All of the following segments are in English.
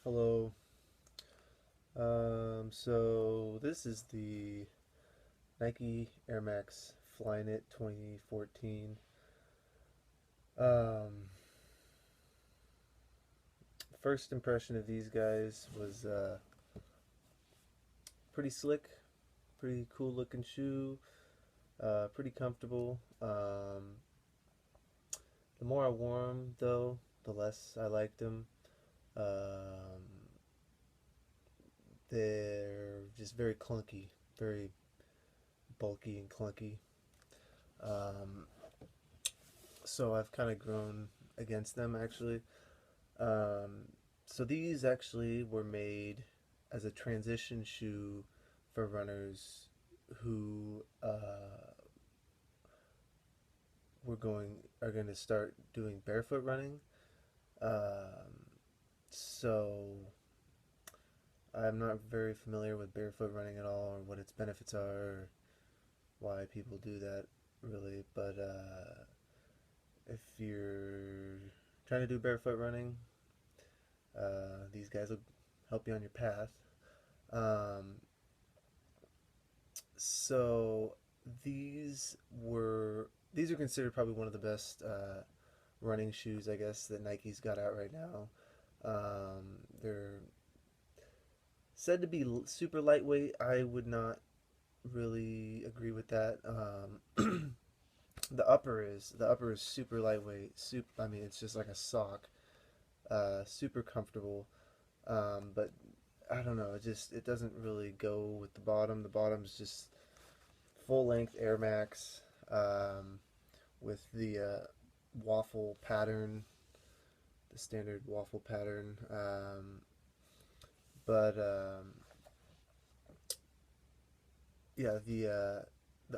Hello. So this is the Nike Airmax flyknit 2014. Um, First impression of these guys was pretty slick, pretty cool looking shoe, pretty comfortable. The more I wore them, though, the less I liked them. Um, they're just very clunky, very bulky and clunky. Um, so I've kind of grown against them actually. Um, so these actually were made as a transition shoe for runners who are going to start doing barefoot running. Um, so I'm not very familiar with barefoot running at all, or what its benefits are, or why people do that really. But if you're trying to do barefoot running, these guys will help you on your path. Um, so these are considered probably one of the best running shoes, I guess, that Nike's got out right now. They're said to be super lightweight. I would not really agree with that. The upper is super lightweight. I mean, it's just like a sock. Super comfortable. But I don't know. It doesn't really go with the bottom. The bottom's just full length Air Max with the waffle pattern, the standard waffle pattern. But yeah, the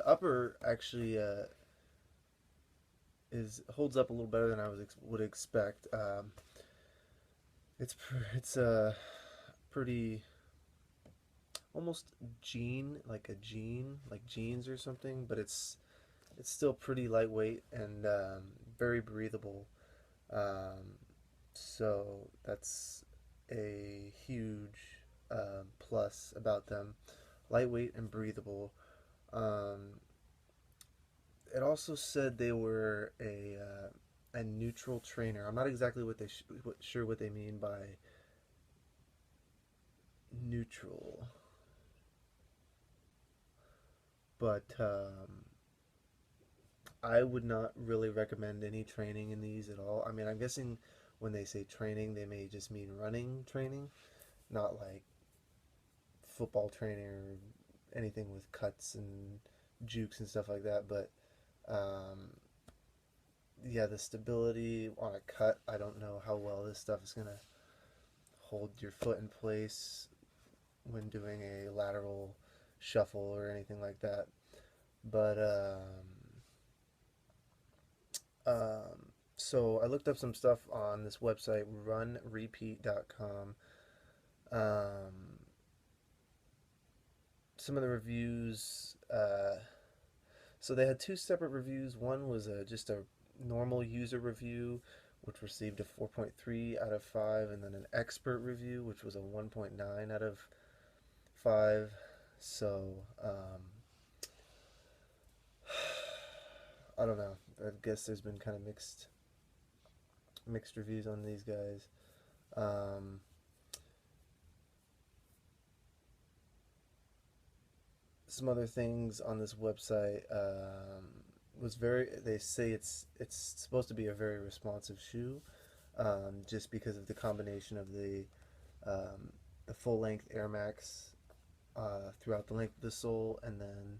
upper actually is holds up a little better than would expect. It's pretty almost like jeans or something, but it's still pretty lightweight and very breathable. Um, so that's a huge plus about them. Lightweight and breathable. Um, it also said they were a neutral trainer. I'm not exactly sure what they mean by neutral, but I would not really recommend any training in these at all. I mean, I'm guessing when they say training, they may just mean running training, not like football training or anything with cuts and jukes and stuff like that. But um, yeah, the stability on a cut, I don't know how well this stuff is gonna hold your foot in place when doing a lateral shuffle or anything like that. But so I looked up some stuff on this website, runrepeat.com. Um, some of the reviews, so they had two separate reviews. One was just a normal user review, which received a 4.3 out of 5, and then an expert review, which was a 1.9 out of 5. So, I don't know. I guess there's been kind of mixed reviews on these guys. Um, some other things on this website was very. They say it's supposed to be a very responsive shoe, just because of the combination of the full length Air Max throughout the length of the sole, and then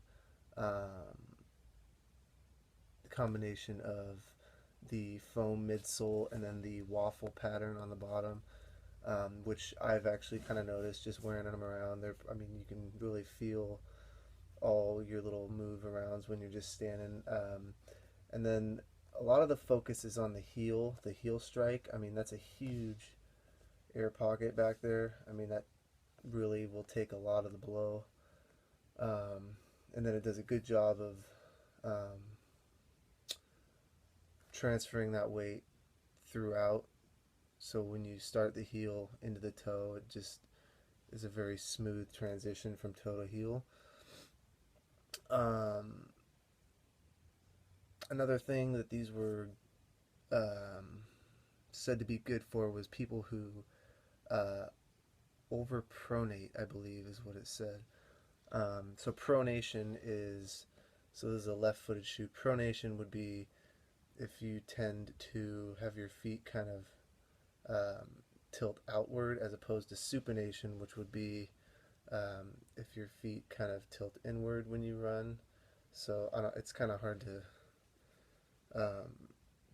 the combination of the foam midsole and then the waffle pattern on the bottom, which I've actually kind of noticed just wearing them around. I mean, you can really feel all your little move arounds when you're just standing. And then a lot of the focus is on the heel strike. I mean, that's a huge air pocket back there. I mean, that really will take a lot of the blow. And then it does a good job of transferring that weight throughout. So when you start the heel into the toe, it just is a very smooth transition from toe to heel. Um, Another thing that these were um, said to be good for was people who uh, overpronate, I believe is what it said. So pronation is, so this is a left-footed shoe. Pronation would be if you tend to have your feet kind of tilt outward, as opposed to supination, which would be if your feet kind of tilt inward when you run. So I don't, it's kind of hard to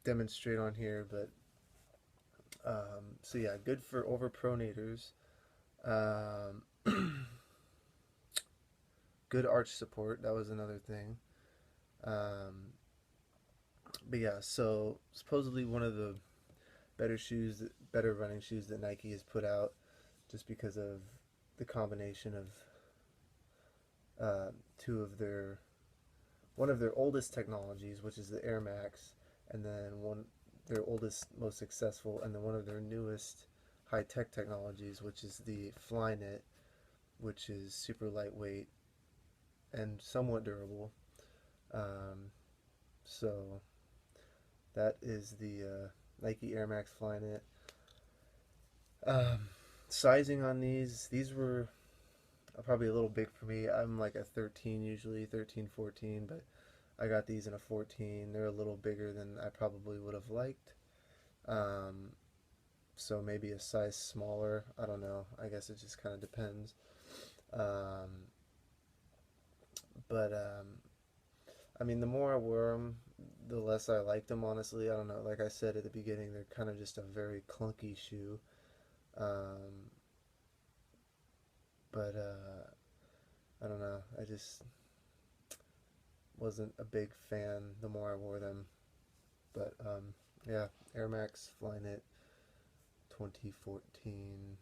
demonstrate on here, but so yeah, good for overpronators. Um, Good arch support. That was another thing. Um, but yeah, so supposedly one of the better running shoes that Nike has put out, just because of the combination of two of their one of their oldest technologies, which is the Airmax, and then one their oldest, most successful, and then one of their newest high-tech technologies, which is the flyknit, which is super lightweight and somewhat durable. Um, so that is the Nike Air Max Flyknit. Um, Sizing on these were probably a little big for me. I'm like a 13 usually, 13, 14, but I got these in a 14. They're a little bigger than I probably would have liked. Um, so maybe a size smaller. I don't know. I guess it just kind of depends. Um, but I mean, the more I wore them, the less I liked them. Honestly, I don't know. Like I said at the beginning, they're kind of just a very clunky shoe. Um, but I don't know. I just wasn't a big fan the more I wore them. But yeah, Air Max Flyknit 2014.